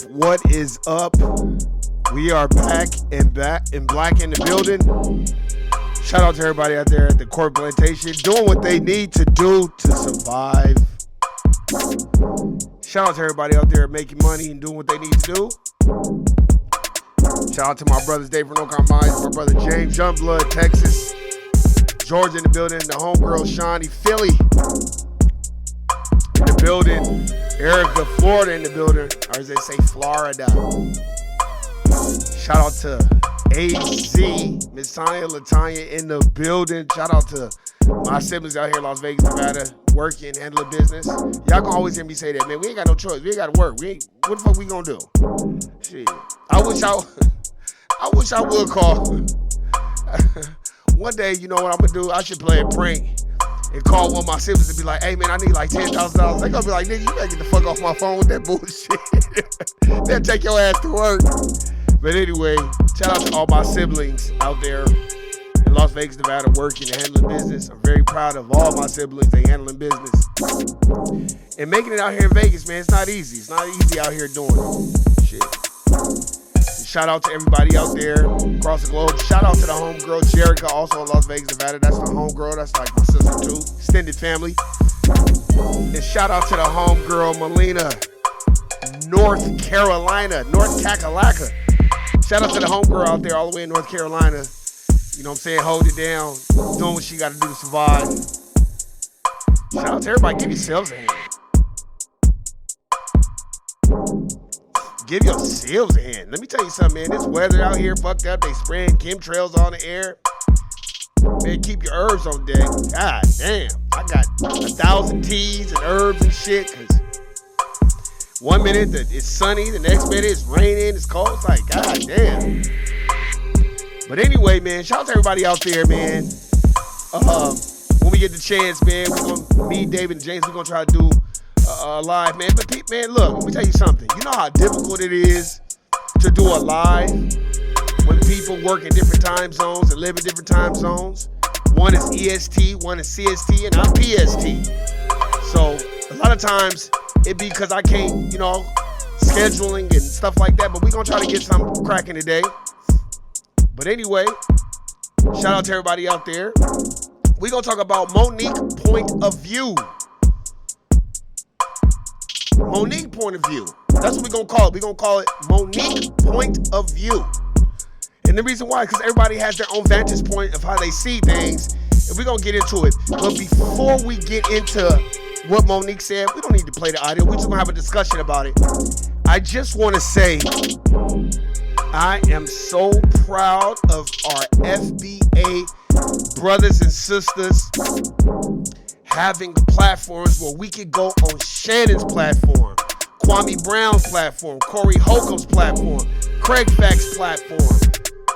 What is up? We are back and black in the building. Shout out to everybody out there at the Court Plantation doing what they need to do to survive. Shout out to everybody out there making money and doing what they need to do. Shout out to my brothers Dave from No Compromise, my brother James Youngblood, Texas, Georgia in the building, the homegirl Shawnee, Philly in the building, Erica, Florida in the building, or as they say, Florida. Shout out to AZ, Miss Tanya, Latanya in the building. Shout out to my siblings out here in Las Vegas, Nevada, working, handling business. Y'all can always hear me say that, man. We ain't got no choice. We ain't got to work. What the fuck we gonna do? Shit. I wish I would call. One day, you know what I'm gonna do? I should play a prank and call one of my siblings and be like, hey man, I need like $10,000. They gonna be like, nigga, you gotta get the fuck off my phone with that bullshit. They'll take your ass to work. But anyway, shout out to all my siblings out there in Las Vegas, Nevada, working and handling business. I'm very proud of all my siblings. They handling business. And making it out here in Vegas, man, it's not easy. It's not easy out here doing it. Shit. Shout out to everybody out there across the globe. Shout out to the homegirl, Jerica, also in Las Vegas, Nevada. That's the homegirl. That's like my sister, too. Extended family. And shout out to the homegirl, Melina, North Carolina, North Kakalaka. Shout out to the homegirl out there all the way in North Carolina. You know what I'm saying? Hold it down. Doing what she got to do to survive. Shout out to everybody. Give yourselves a hand. Give yourselves a hand. Let me tell you something, man. This weather out here fucked up. They spraying chemtrails on the air. Man, keep your herbs on deck. God damn. I got 1,000 teas and herbs and shit. Cause 1 minute it's sunny, the next minute it's raining, it's cold. It's like, god damn. But anyway, man, shout out to everybody out there, man. When we get the chance, man, me, David, and James, we're gonna try to do live, man. But man, look, let me tell you something. You know how difficult it is to do a live when people work in different time zones and live in different time zones. One is EST, one is CST, and I'm PST. So a lot of times it be because I can't, scheduling and stuff like that. But we gonna try to get something cracking today. But anyway, shout out to everybody out there. We gonna talk about Monique Point of View. Monique Point of View. That's what we gonna call it. We gonna call it Monique Point of View. And the reason why, because everybody has their own vantage point of how they see things. And we're gonna get into it. But before we get into what Monique said, we don't need to play the audio. We're just gonna have a discussion about it. I just wanna say, I am so proud of our FBA brothers and sisters having platforms where we could go on Shannon's platform, Kwame Brown's platform, Corey Holcomb's platform, Craig Fax's platform.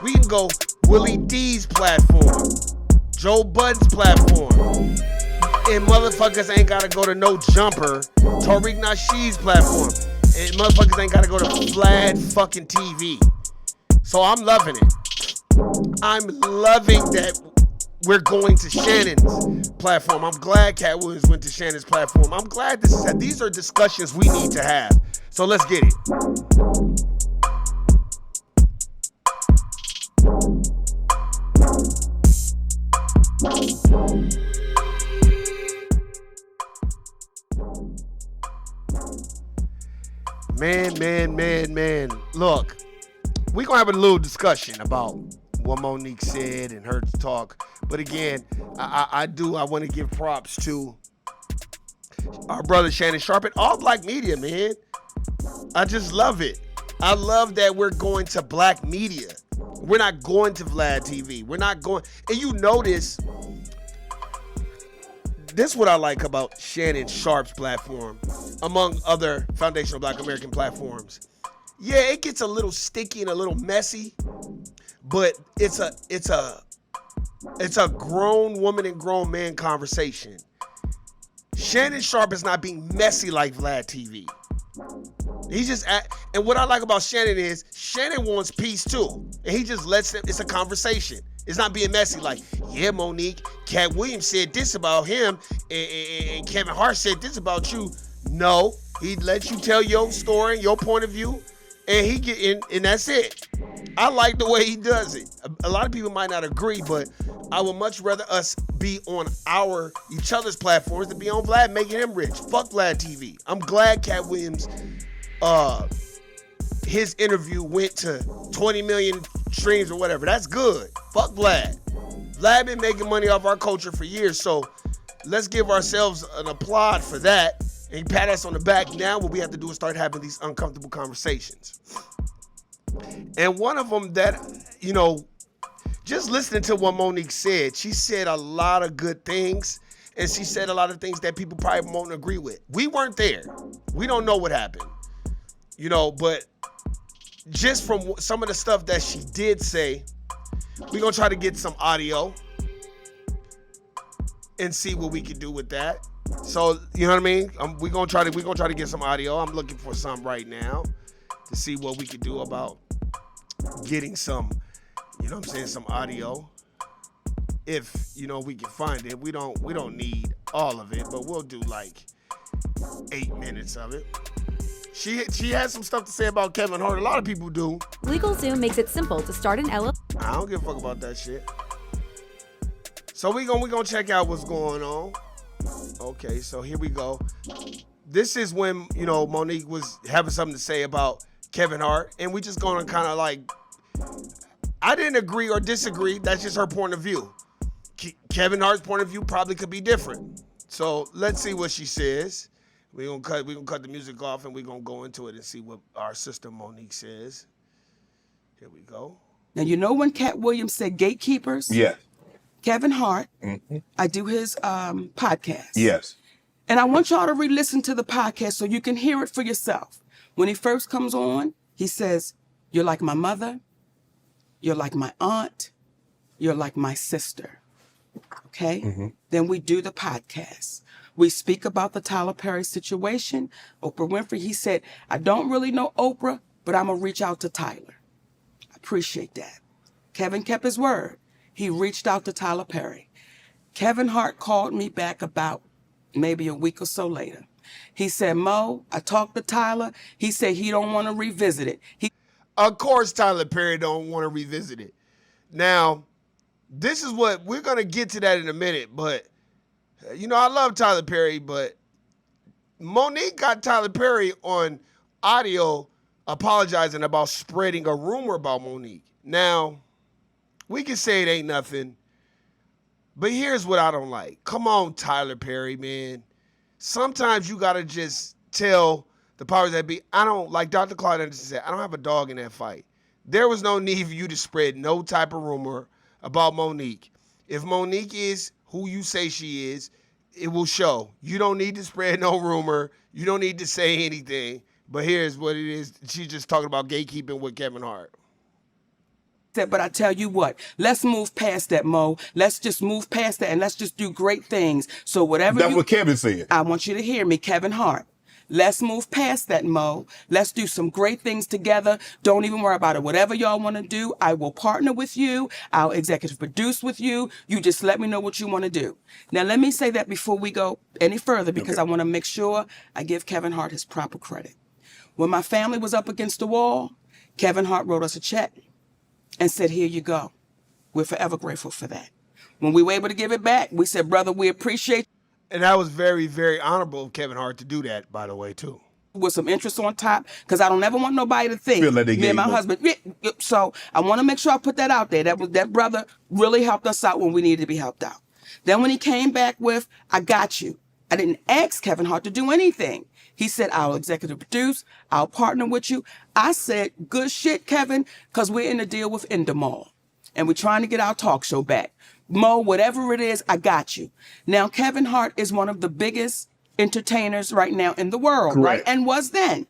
We can go Willie D's platform, Joe Budden's platform. And motherfuckers ain't gotta go to No Jumper, Tariq Nasheed's platform. And motherfuckers ain't gotta go to Vlad fucking TV. So I'm loving it. I'm loving that we're going to Shannon's platform. I'm glad Cat Williams went to Shannon's platform. I'm glad these are discussions we need to have. So let's get it. Man. Look, we're going to have a little discussion about what Monique said and her talk. But again, I want to give props to our brother Shannon Sharpe and all black media, man. I just love it. I love that we're going to black media. We're not going to Vlad TV. We're not going. And you notice, this is what I like about Shannon Sharpe's platform, among other foundational Black American platforms. Yeah, it gets a little sticky and a little messy, but it's a grown woman and grown man conversation. Shannon Sharpe is not being messy like Vlad TV. And what I like about Shannon is Shannon wants peace too, and he just lets them. It's a conversation. It's not being messy like, yeah, Monique, Cat Williams said this about him, and Kevin Hart said this about you. No, he lets you tell your story, your point of view, and he get in, and that's it. I like the way he does it. A lot of people might not agree, but I would much rather us be on each other's platforms than be on Vlad making him rich. Fuck Vlad TV. I'm glad Cat Williams, his interview went to 20 million streams or whatever. That's good. Fuck Vlad. Vlad been making money off our culture for years, so let's give ourselves an applaud for that and pat us on the back. Now what we have to do is start having these uncomfortable conversations. And one of them that, just listening to what Monique said, she said a lot of good things, and she said a lot of things that people probably won't agree with. We weren't there. We don't know what happened, but just from some of the stuff that she did say, we're going to try to get some audio and see what we can do with that. So, you know what I mean? We're going to try to get some audio. I'm looking for some right now to see what we can do about getting some, some audio. If, we can find it. We don't need all of it, but we'll do like 8 minutes of it. She has some stuff to say about Kevin Hart. A lot of people do. LegalZoom makes it simple to start an LLC. I don't give a fuck about that shit. So we gonna check out what's going on. Okay, so here we go. This is when, Monique was having something to say about Kevin Hart, and we just gonna kind of like, I didn't agree or disagree. That's just her point of view. Kevin Hart's point of view probably could be different. So let's see what she says. We're gonna cut the music off, and we're gonna go into it and see what our sister Monique says. Here we go. Now, when Cat Williams said gatekeepers? Yeah. Kevin Hart, I do his podcast. Yes. And I want y'all to re-listen to the podcast so you can hear it for yourself. When he first comes on, he says, you're like my mother, you're like my aunt, you're like my sister. Okay? Mm-hmm. Then we do the podcast. We speak about the Tyler Perry situation. Oprah Winfrey, he said, I don't really know Oprah, but I'm going to reach out to Tyler. I appreciate that. Kevin kept his word. He reached out to Tyler Perry. Kevin Hart called me back about maybe a week or so later. He said, Mo, I talked to Tyler. He said he don't want to revisit it. Of course Tyler Perry don't want to revisit it. Now, this is what, we're going to get to that in a minute, but, I love Tyler Perry, but Monique got Tyler Perry on audio apologizing about spreading a rumor about Monique. Now, we can say it ain't nothing, but here's what I don't like. Come on, Tyler Perry, man. Sometimes you got to just tell the powers that be, like Dr. Claude Anderson said, I don't have a dog in that fight. There was no need for you to spread no type of rumor about Monique. If Monique is who you say she is, it will show. You don't need to spread no rumor. You don't need to say anything. But here's what it is. She's just talking about gatekeeping with Kevin Hart. But I tell you what, let's move past that, Mo. Let's just move past that and let's just do great things. So whatever That's what Kevin said. I want you to hear me, Kevin Hart. Let's move past that, Mo. Let's do some great things together. Don't even worry about it. Whatever y'all want to do, I will partner with you. I'll executive produce with you. You just let me know what you want to do. Now, let me say that before we go any further, because I want to make sure I give Kevin Hart his proper credit. When my family was up against the wall, Kevin Hart wrote us a check and said, here you go. We're forever grateful for that. When we were able to give it back, we said, brother, we appreciate And that was very, very honorable of Kevin Hart to do that, by the way, too. with some interest on top, because I don't ever want nobody to think Feel like they me gave and my more. husband. So I want to make sure I put that out there. That brother really helped us out when we needed to be helped out. Then when he came back with, I got you. I didn't ask Kevin Hart to do anything. He said, I'll executive produce, I'll partner with you. I said, good shit, Kevin, because we're in a deal with Endemol. And we're trying to get our talk show back. Mo, whatever it is, I got you. Now, Kevin Hart is one of the biggest entertainers right now in the world, right? Correct. And was then.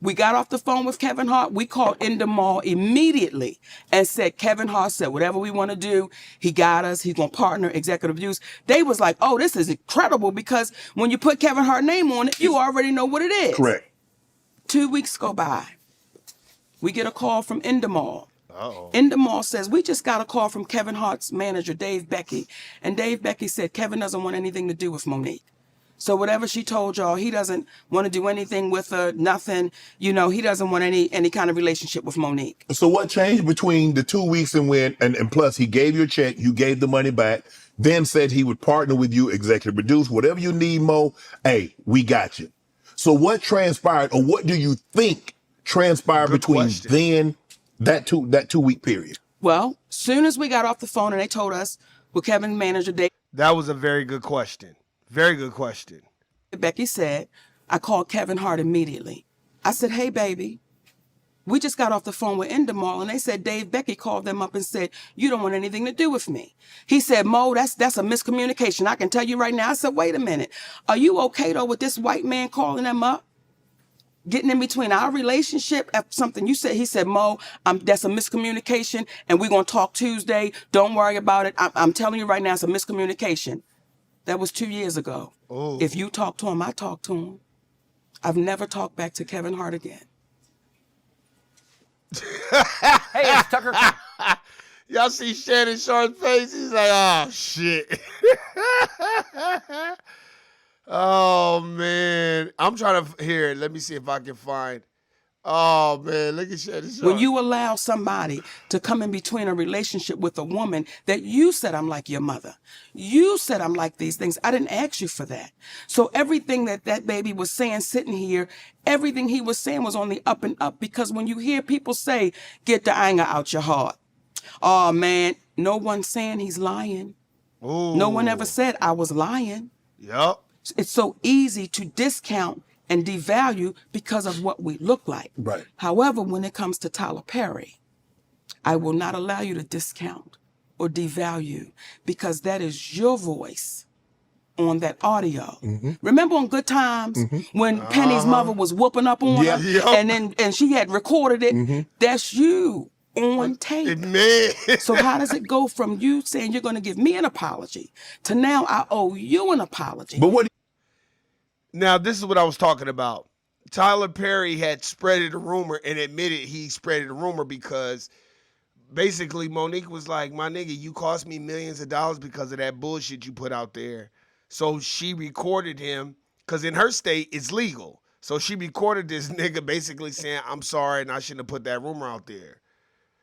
We got off the phone with Kevin Hart. We called Endemol immediately and said, Kevin Hart said, whatever we want to do, he got us. He's going to partner, executive produce. They was like, oh, this is incredible, because when you put Kevin Hart's name on it, you already know what it is. Correct. 2 weeks go by. We get a call from Endemol. Uh-oh. Endemol says, we just got a call from Kevin Hart's manager, Dave Becky. And Dave Becky said, Kevin doesn't want anything to do with Monique. So whatever she told y'all, he doesn't want to do anything with her, nothing. You know, he doesn't want any kind of relationship with Monique. So what changed between the 2 weeks and plus he gave you a check, you gave the money back, then said he would partner with you, executive produce, whatever you need, Mo, hey, we got you. So what transpired, or what do you think transpired Good between question. then that 2 week period? Well, soon as we got off the phone and they told us, well, Kevin's manager, Dave That was a very good question. Very good question. Becky said, I called Kevin Hart immediately. I said, hey, baby, we just got off the phone with Endemol, and they said Dave Becky called them up and said, you don't want anything to do with me. He said, Mo, that's a miscommunication. I can tell you right now. I said, wait a minute. Are you okay, though, with this white man calling them up? Getting in between our relationship after something you said. He said, Mo, that's a miscommunication, and we're going to talk Tuesday. Don't worry about it. I'm telling you right now, it's a miscommunication. That was 2 years ago. Oh. If you talk to him, I talk to him. I've never talked back to Kevin Hart again. Hey, it's Tucker. Y'all see Shannon Sharp's face? He's like, oh, shit. Oh, man. I'm trying to hear it. Let me see if I can find. Oh, man. Look at Shannon Sharp. When you allow somebody to come in between a relationship with a woman that you said, I'm like your mother. You said I'm like these things. I didn't ask you for that. So everything that baby was saying sitting here, everything he was saying was on the up and up, because when you hear people say, get the anger out your heart. Oh, man, no one's saying he's lying. Ooh. No one ever said I was lying. Yup. It's so easy to discount and devalue because of what we look like. Right. However, when it comes to Tyler Perry, I will not allow you to discount or devalue, because that is your voice on that audio. Remember on Good Times when Penny's mother was whooping up on Yeah. her, Yup. and she had recorded it? That's you on tape. Man. So how does it go from you saying you're going to give me an apology to now I owe you an apology? But what Now, this is what I was talking about. Tyler Perry had spreaded a rumor and admitted he spreaded a rumor because basically Monique was like, my nigga, you cost me millions of dollars because of that bullshit you put out there. So she recorded him, because in her state, it's legal. So she recorded this nigga basically saying, I'm sorry and I shouldn't have put that rumor out there.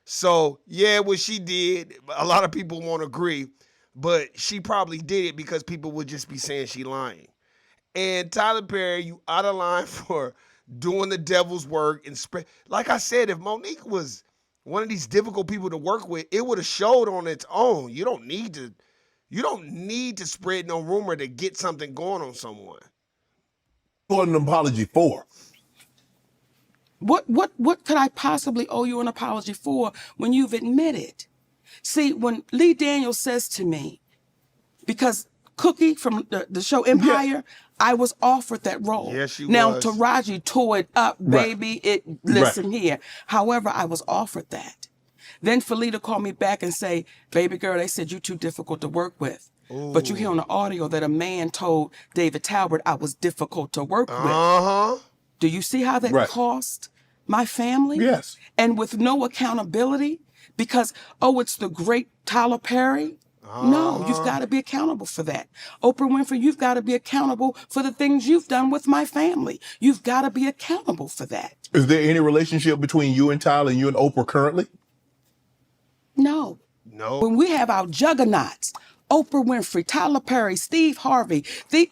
So, yeah, what she did, a lot of people won't agree, but she probably did it because people would just be saying she lying. And Tyler Perry, you out of line for doing the devil's work and spread. Like I said, if Monique was one of these difficult people to work with, it would have showed on its own. You don't need to spread no rumor to get something going on someone. an apology for? What could I possibly owe you an apology for when you've admitted? See, when Lee Daniels says to me, because Cookie from the show Empire, I was offered that role. Yes, she now, was. Taraji tore it up, Right. baby. Listen here. However, I was offered that. Then Felita called me back and say, baby girl, they said you're too difficult to work with. But you hear on the audio that a man told David Talbert I was difficult to work with. Uh-huh. Do you see how that Right. cost my family? Yes. And with no accountability because, it's the great Tyler Perry. No, you've got to be accountable for that. Oprah Winfrey, you've got to be accountable for the things you've done with my family. You've got to be accountable for that. Is there any relationship between you and Tyler and you and Oprah currently? No. No. When we have our juggernauts, Oprah Winfrey, Tyler Perry, Steve Harvey,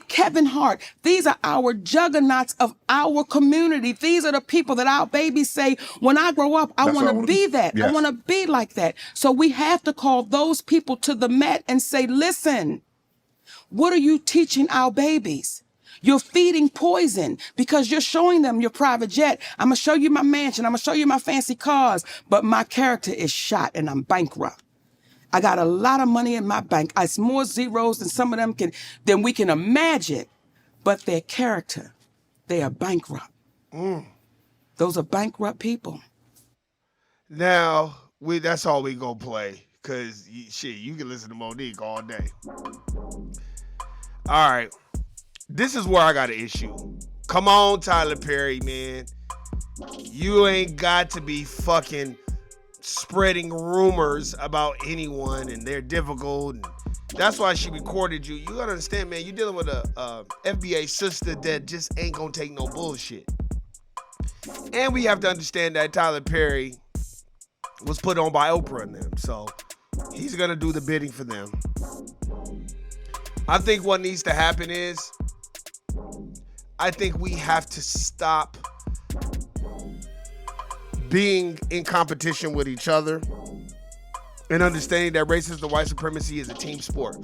Kevin Hart, these are our juggernauts of our community. These are the people that our babies say, when I grow up, I That's want what I to wanna be be. that. I Yes. want to be like that. So we have to call those people to the mat and say, listen, what are you teaching our babies? You're feeding poison because you're showing them your private jet. I'm going to show you my mansion. I'm going to show you my fancy cars, but my character is shot and I'm bankrupt. I got a lot of money in my bank. It's more zeros than some of them than we can imagine. But their character, they are bankrupt. Those are bankrupt people. Now, that's all we gonna play. Cause you can listen to Monique all day. All right. This is where I got an issue. Come on, Tyler Perry, man. You ain't got to be fucking spreading rumors about anyone and they're difficult. And that's why she recorded you. You gotta understand, man, you're dealing with a FBA sister that just ain't gonna take no bullshit. And we have to understand that Tyler Perry was put on by Oprah and them. So he's gonna do the bidding for them. I think what needs to happen is, I think we have to stop being in competition with each other and understanding that racism and white supremacy is a team sport.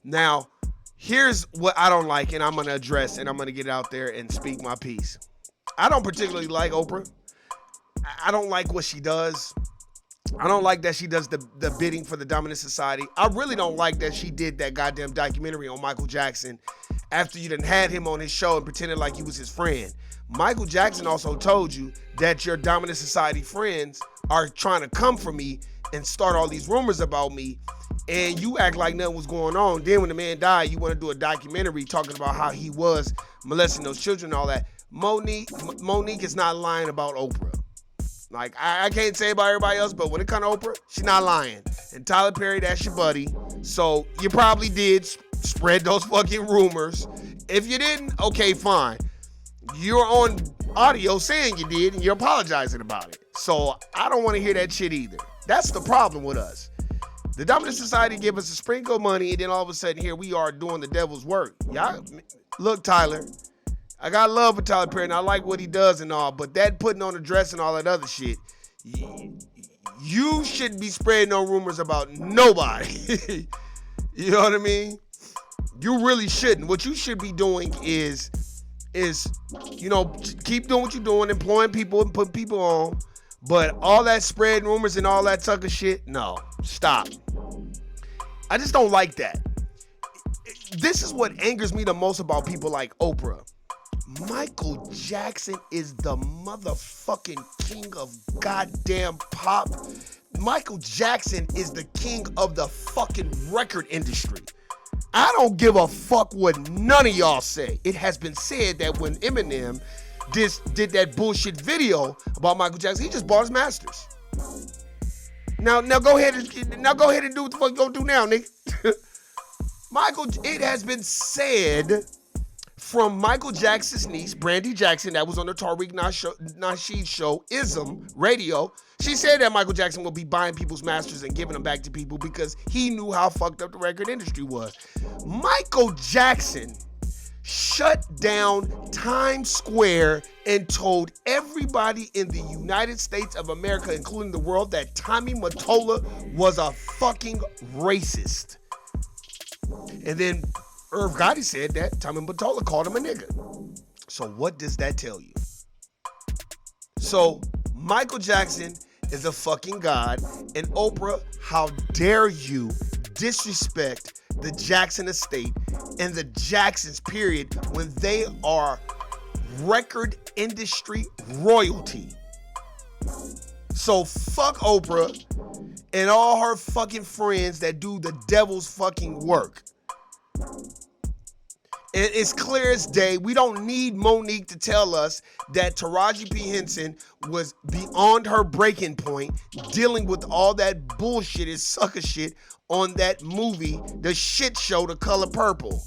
Now, here's what I don't like, and I'm going to address, and I'm going to get out there and speak my piece. I don't particularly like Oprah. I don't like what she does. I don't like that she does the bidding for the dominant society. I really don't like that she did that goddamn documentary on Michael Jackson after you done had him on his show and pretended like you was his friend. Michael Jackson also told you that your dominant society friends are trying to come for me and start all these rumors about me, and you act like nothing was going on. Then when the man died, you want to do a documentary talking about how he was molesting those children and all that. Monique is not lying about Oprah. Like, I can't say about everybody else, but when it comes to Oprah, she's not lying. And Tyler Perry, that's your buddy. So you probably did spread those fucking rumors. If you didn't, okay, fine. You're on audio saying you did, and you're apologizing about it. So I don't want to hear that shit either. That's the problem with us. The dominant society give us a sprinkle of money, and then all of a sudden here we are doing the devil's work. Y'all, look, Tyler, I got love for Tyler Perry, and I like what he does and all, but that putting on a dress and all that other shit, you shouldn't be spreading no rumors about nobody. You know what I mean? You really shouldn't. What you should be doing is, keep doing what you're doing, employing people and putting people on, but all that spreading rumors and all that Tucker shit, no, stop. I just don't like that. This is what angers me the most about people like Oprah. Michael Jackson is the motherfucking king of goddamn pop. Michael Jackson is the king of the fucking record industry. I don't give a fuck what none of y'all say. It has been said that when Eminem did that bullshit video about Michael Jackson, he just bought his masters. Now go ahead and do what the fuck you gonna do now, nigga. It has been said from Michael Jackson's niece, Brandy Jackson, that was on the Tariq Nasheed show, Ism Radio. She said that Michael Jackson will be buying people's masters and giving them back to people because he knew how fucked up the record industry was. Michael Jackson shut down Times Square and told everybody in the United States of America, including the world, that Tommy Mottola was a fucking racist. And then Irv Gotti said that Tommy Mottola called him a nigga. So what does that tell you? So Michael Jackson is a fucking god, and Oprah, how dare you disrespect the Jackson estate and the Jacksons, period, when they are record industry royalty. So fuck Oprah and all her fucking friends that do the devil's fucking work. And it's clear as day. We don't need Monique to tell us that Taraji P. Henson was beyond her breaking point, dealing with all that bullshit and sucker shit on that movie, the shit show, The Color Purple.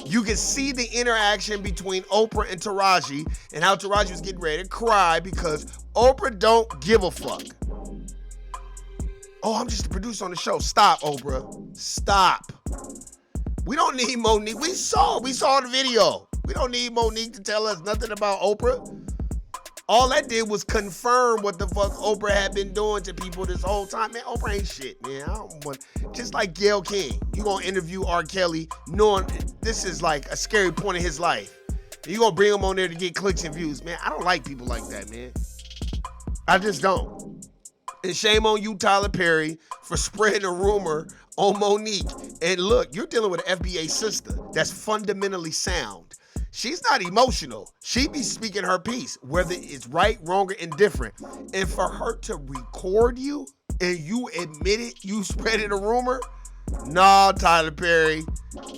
You can see the interaction between Oprah and Taraji and how Taraji was getting ready to cry because Oprah don't give a fuck. Oh, I'm just a producer on the show. Stop, Oprah. Stop. We don't need Monique. We saw the video. We don't need Monique to tell us nothing about Oprah. All that did was confirm what the fuck Oprah had been doing to people this whole time. Man, Oprah ain't shit, man. I don't want, just like Gayle King. You gonna interview R. Kelly knowing this is like a scary point in his life. You gonna bring him on there to get clicks and views. Man, I don't like people like that, man. I just don't. And shame on you, Tyler Perry, for spreading a rumor on Monique. And look, you're dealing with an FBA sister that's fundamentally sound. She's not emotional. She be speaking her piece, whether it's right, wrong, or indifferent. And for her to record you and you admit it, you spreading a rumor? Nah, Tyler Perry,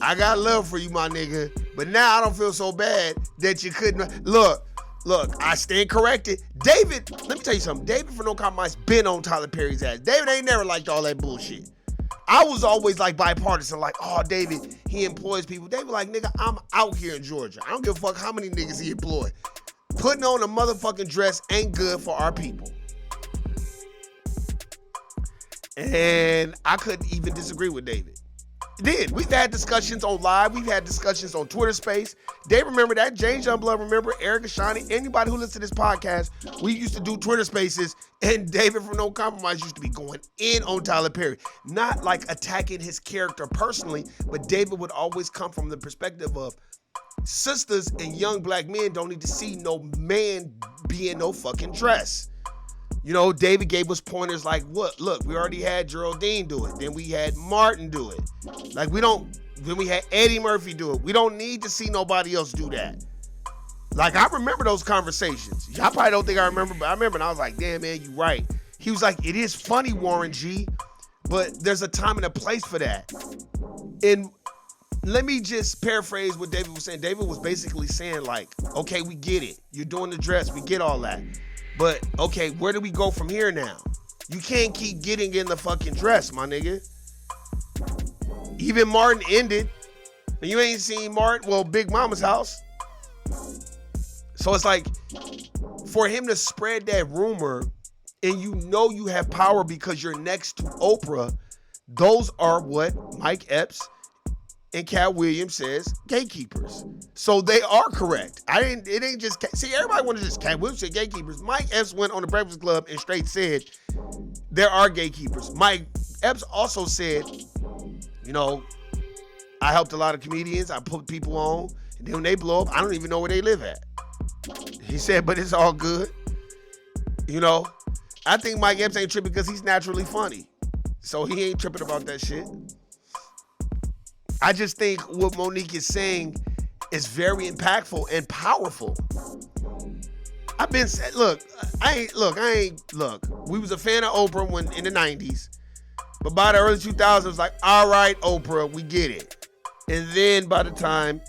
I got love for you, my nigga. But now I don't feel so bad that you couldn't. Look, I stand corrected. David, let me tell you something. David from No Compromise been on Tyler Perry's ass. David ain't never liked all that bullshit. I was always like bipartisan, like, oh, David, he employs people. David like, nigga, I'm out here in Georgia. I don't give a fuck how many niggas he employed. Putting on a motherfucking dress ain't good for our people. And I couldn't even disagree with David. We've had discussions on live. We've had discussions on Twitter Space. They remember that. James Youngblood remember. Erica Shani. Anybody who listens to this podcast, we used to do Twitter Spaces, and David from No Compromise used to be going in on Tyler Perry. Not like attacking his character personally, but David would always come from the perspective of sisters and young black men don't need to see no man be in no fucking dress. You know, David gave us pointers like, what? Look, we already had Geraldine do it. Then we had Martin do it. Like, then we had Eddie Murphy do it. We don't need to see nobody else do that. Like, I remember those conversations. Y'all probably don't think I remember, but I remember, and I was like, damn, man, you right. He was like, it is funny, Warren G, but there's a time and a place for that. And let me just paraphrase what David was saying. David was basically saying, like, okay, we get it. You're doing the dress. We get all that. But, okay, where do we go from here now? You can't keep getting in the fucking dress, my nigga. Even Martin ended. And you ain't seen Martin, well, Big Mama's house. So it's like, for him to spread that rumor, and you know you have power because you're next to Oprah, those are what Mike Epps and Cat Williams says gatekeepers. So they are correct. It ain't just, see, everybody want to just, Cat Williams said gatekeepers. Mike Epps went on the Breakfast Club and straight said, there are gatekeepers. Mike Epps also said, you know, I helped a lot of comedians. I put people on, and then when they blow up, I don't even know where they live at. He said, but it's all good. You know, I think Mike Epps ain't tripping because he's naturally funny. So he ain't tripping about that shit. I just think what Monique is saying is very impactful and powerful. I've been saying, look, we was a fan of Oprah when in the 90s, but by the early 2000s, it was like, all right, Oprah, we get it. And then by the time,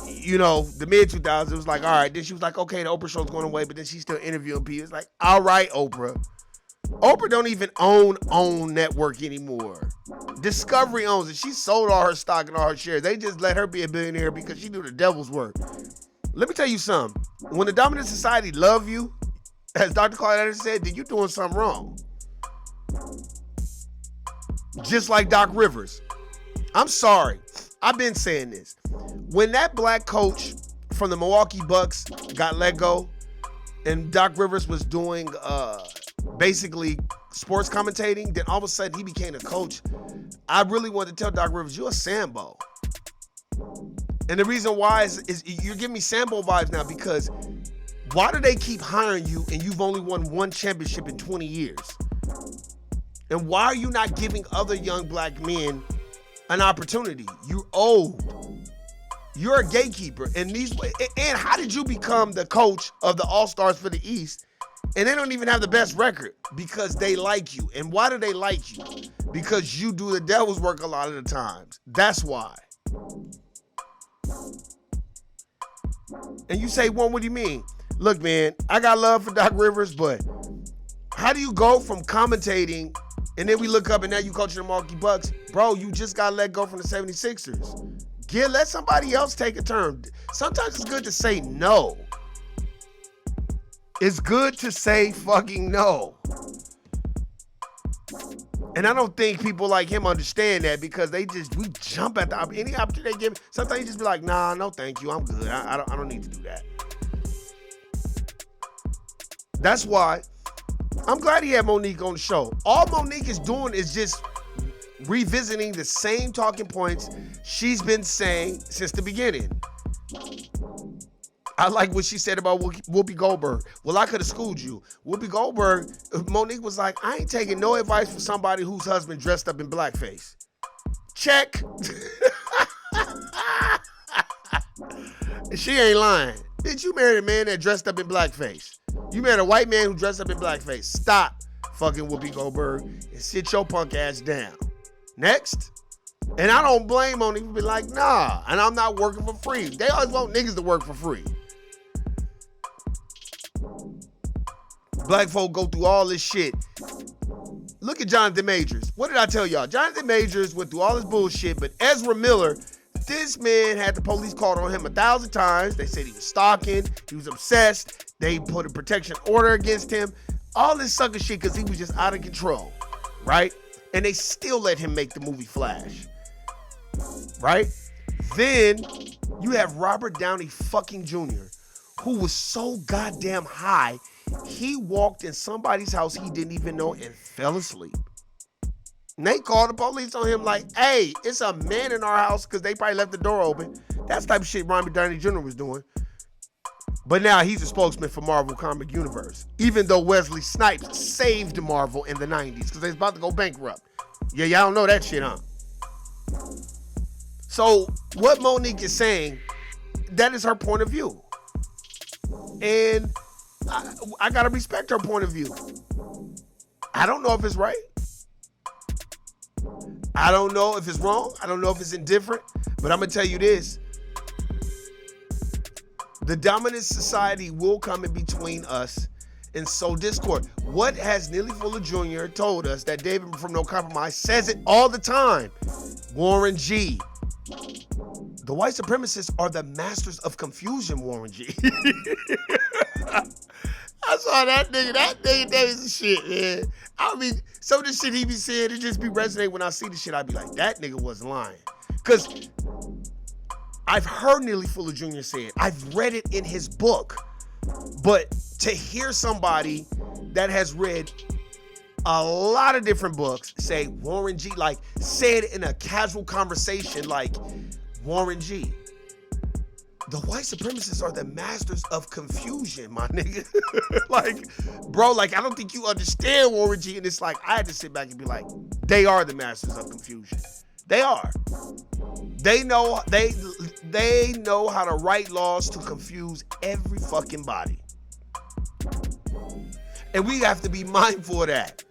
you know, the mid 2000s, it was like, all right. Then she was like, okay, the Oprah show's going away, but then she's still interviewing people. It's like, all right, Oprah. Oprah don't even own network anymore. Discovery owns it. She sold all her stock and all her shares. They just let her be a billionaire because she do the devil's work. Let me tell you something. When the dominant society love you, as Dr. Claude Anderson said, then you doing something wrong. Just like Doc Rivers. I'm sorry. I've been saying this. When that black coach from the Milwaukee Bucks got let go and Doc Rivers was doing basically sports commentating, then all of a sudden he became a coach. I really wanted to tell Doc Rivers, you're a Sambo. And the reason why is you're giving me Sambo vibes now, because why do they keep hiring you and you've only won one championship in 20 years? And why are you not giving other young black men an opportunity? You're old. You're a gatekeeper. And how did you become the coach of the All-Stars for the East? And they don't even have the best record because they like you. And why do they like you? Because you do the devil's work a lot of the times. That's why. And you say, "One, what do you mean?" Look, man, I got love for Doc Rivers, but how do you go from commentating and then we look up and now you coaching the Milwaukee Bucks? Bro, you just got let go from the 76ers. Let somebody else take a turn. Sometimes it's good to say no. It's good to say fucking no. And I don't think people like him understand that because we jump at any opportunity they give. Sometimes you just be like, nah, no thank you, I'm good. I don't need to do that. That's why I'm glad he had Monique on the show. All Monique is doing is just revisiting the same talking points she's been saying since the beginning. I like what she said about Whoopi Goldberg. Well, I could have schooled you. Whoopi Goldberg, Monique was like, I ain't taking no advice from somebody whose husband dressed up in blackface. Check. She ain't lying. Bitch, you married a man that dressed up in blackface. You married a white man who dressed up in blackface. Stop fucking Whoopi Goldberg and sit your punk ass down. Next. And I don't blame Monique for being like, nah, and I'm not working for free. They always want niggas to work for free. Black folk go through all this shit. Look at Jonathan Majors. What did I tell y'all? Jonathan Majors went through all this bullshit, but Ezra Miller, this man had the police called on him 1,000 times. They said he was stalking. He was obsessed. They put a protection order against him. All this sucker shit because he was just out of control, right? And they still let him make the movie Flash, right? Then you have Robert Downey fucking Jr., who was so goddamn high, he walked in somebody's house he didn't even know and fell asleep. And they called the police on him like, hey, it's a man in our house because they probably left the door open. That's the type of shit Robert Downey Jr. was doing. But now he's a spokesman for Marvel Comic Universe, even though Wesley Snipes saved Marvel in the 90s because they was about to go bankrupt. Yeah, y'all don't know that shit, huh? So what Monique is saying, that is her point of view. And I gotta respect her point of view. I don't know if it's right. I don't know if it's wrong. I don't know if it's indifferent. But I'm gonna tell you this. The dominant society will come in between us and sow discord. What has Neely Fuller Jr. told us that David from No Compromise says it all the time? Warren G. The white supremacists are the masters of confusion, Warren G. I saw that nigga. That is the shit, man. I mean, some of the shit he be saying, it just be resonating when I see the shit. I be like, that nigga wasn't lying. Because I've heard Neely Fuller Jr. say it. I've read it in his book. But to hear somebody that has read a lot of different books say Warren G, like say it in a casual conversation like Warren G. The white supremacists are the masters of confusion, my nigga. Like, bro, like, I don't think you understand Warren G. And it's like, I had to sit back and be like, they are the masters of confusion. They are. They know how to write laws to confuse every fucking body. And we have to be mindful of that.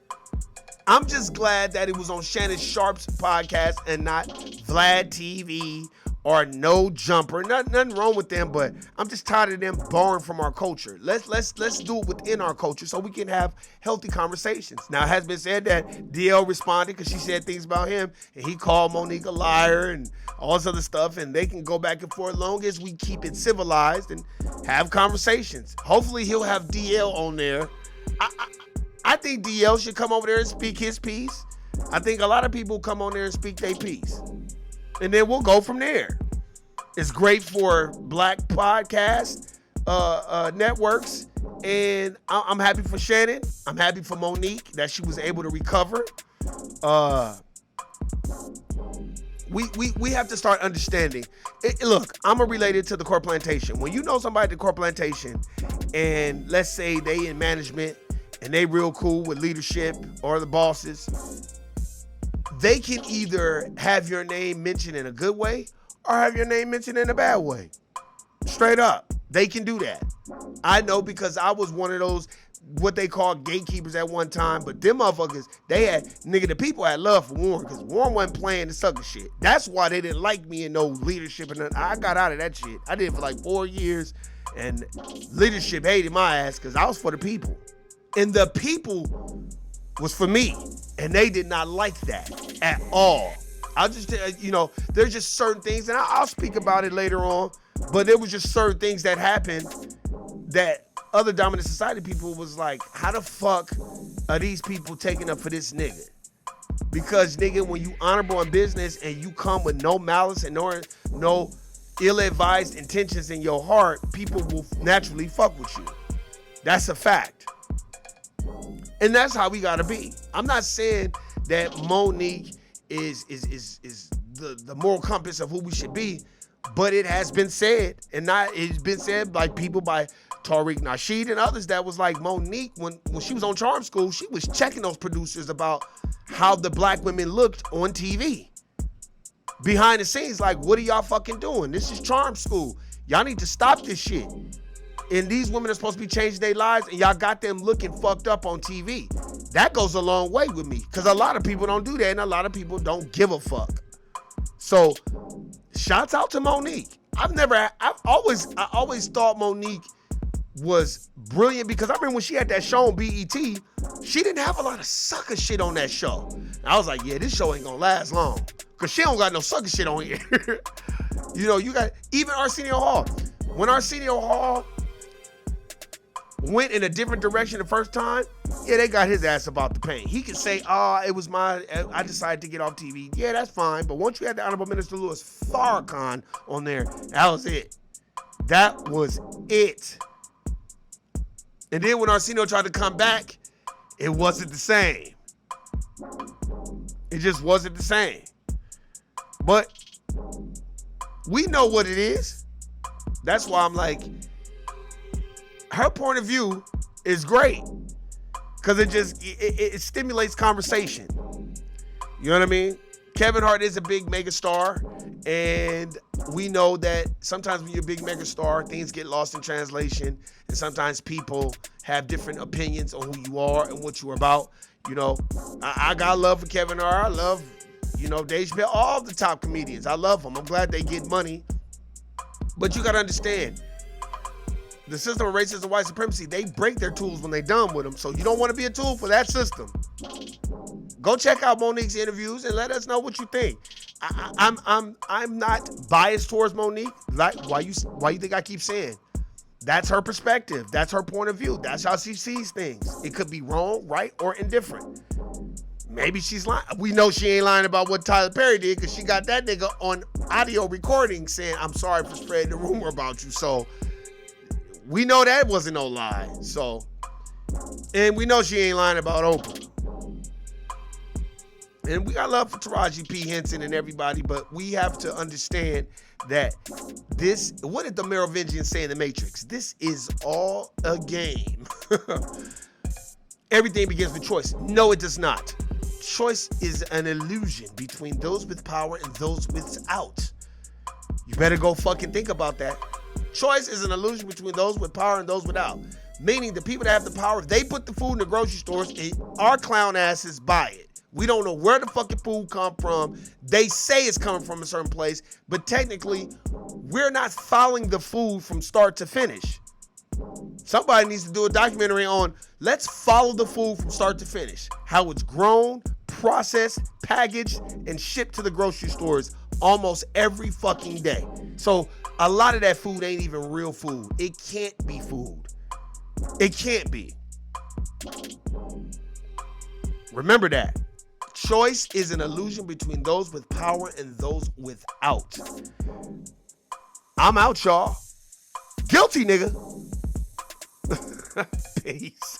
I'm just glad that it was on Shannon Sharp's podcast and not Vlad TV or No Jumper. Nothing wrong with them, but I'm just tired of them borrowing from our culture. Let's do it within our culture so we can have healthy conversations. Now, it has been said that DL responded because she said things about him, and he called Monique a liar and all this other stuff, and they can go back and forth as long as we keep it civilized and have conversations. Hopefully, he'll have DL on there. I think DL should come over there and speak his piece. I think a lot of people come on there and speak their piece. And then we'll go from there. It's great for black podcast networks. And I'm happy for Shannon. I'm happy for Monique that she was able to recover. We have to start understanding. Look, I'm related to the Core Plantation. When you know somebody at the Core Plantation and let's say they in management and they real cool with leadership or the bosses, they can either have your name mentioned in a good way or have your name mentioned in a bad way. Straight up. They can do that. I know because I was one of those what they called gatekeepers at one time, but them motherfuckers, they had, nigga, the people had love for Warren because Warren wasn't playing the sucker shit. That's why they didn't like me in no leadership. And I got out of that shit. I did it for like 4 years, and leadership hated my ass because I was for the people. And the people was for me, and they did not like that at all. I'll just, there's just certain things, and I'll speak about it later on, but there was just certain things that happened that other dominant society people was like, how the fuck are these people taking up for this nigga? Because, nigga, when you honorable in business and you come with no malice and no ill-advised intentions in your heart, people will naturally fuck with you. That's a fact. And that's how we gotta be. I'm not saying that Monique is the moral compass of who we should be, but it has been said, it's been said like people by Tariq Nasheed and others that was like, Monique, when she was on Charm School, she was checking those producers about how the black women looked on TV. Behind the scenes, like, what are y'all fucking doing? This is Charm School. Y'all need to stop this shit. And these women are supposed to be changing their lives, and y'all got them looking fucked up on TV. That goes a long way with me, because a lot of people don't do that, and a lot of people don't give a fuck. So, shouts out to Monique. I always thought Monique was brilliant, because I remember when she had that show on BET, she didn't have a lot of sucker shit on that show. And I was like, yeah, this show ain't gonna last long, because she don't got no sucker shit on here. You got, even Arsenio Hall. When Arsenio Hall went in a different direction the first time, yeah, they got his ass about the paint. He could say, I decided to get off TV. Yeah, that's fine. But once you had the Honorable Minister Louis Farrakhan on there, that was it. That was it. And then when Arsenio tried to come back, it wasn't the same. It just wasn't the same. But we know what it is. That's why I'm like, her point of view is great, because it stimulates conversation. You know what I mean? Kevin Hart is a big megastar, and we know that sometimes when you're a big megastar, things get lost in translation, and sometimes people have different opinions on who you are and what you're about. I got love for Kevin Hart. I love, Dave Chappelle, all the top comedians. I love them. I'm glad they get money. But you got to understand, the system of racism and white supremacy, they break their tools when they done with them. So you don't want to be a tool for that system. Go check out Monique's interviews and let us know what you think. I'm not biased towards Monique. Like, why you think I keep saying? That's her perspective. That's her point of view. That's how she sees things. It could be wrong, right, or indifferent. Maybe she's lying. We know she ain't lying about what Tyler Perry did, because she got that nigga on audio recording saying, I'm sorry for spreading the rumor about you. So we know that wasn't no lie. So, and we know she ain't lying about Oprah. And we got love for Taraji P. Henson and everybody, but we have to understand that what did the Merovingian say in The Matrix? This is all a game. Everything begins with choice. No, it does not. Choice is an illusion between those with power and those without. You better go fucking think about that. Choice is an illusion between those with power and those without. Meaning the people that have the power, they put the food in the grocery stores and our clown asses buy it. We don't know where the fucking food come from. They say it's coming from a certain place, but technically, we're not following the food from start to finish. Somebody needs to do a documentary on, let's follow the food from start to finish. How it's grown, processed, packaged, and shipped to the grocery stores almost every fucking day. So a lot of that food ain't even real food. It can't be food. It can't be. Remember that. Choice is an illusion between those with power and those without. I'm out, y'all. Guilty, nigga. Peace.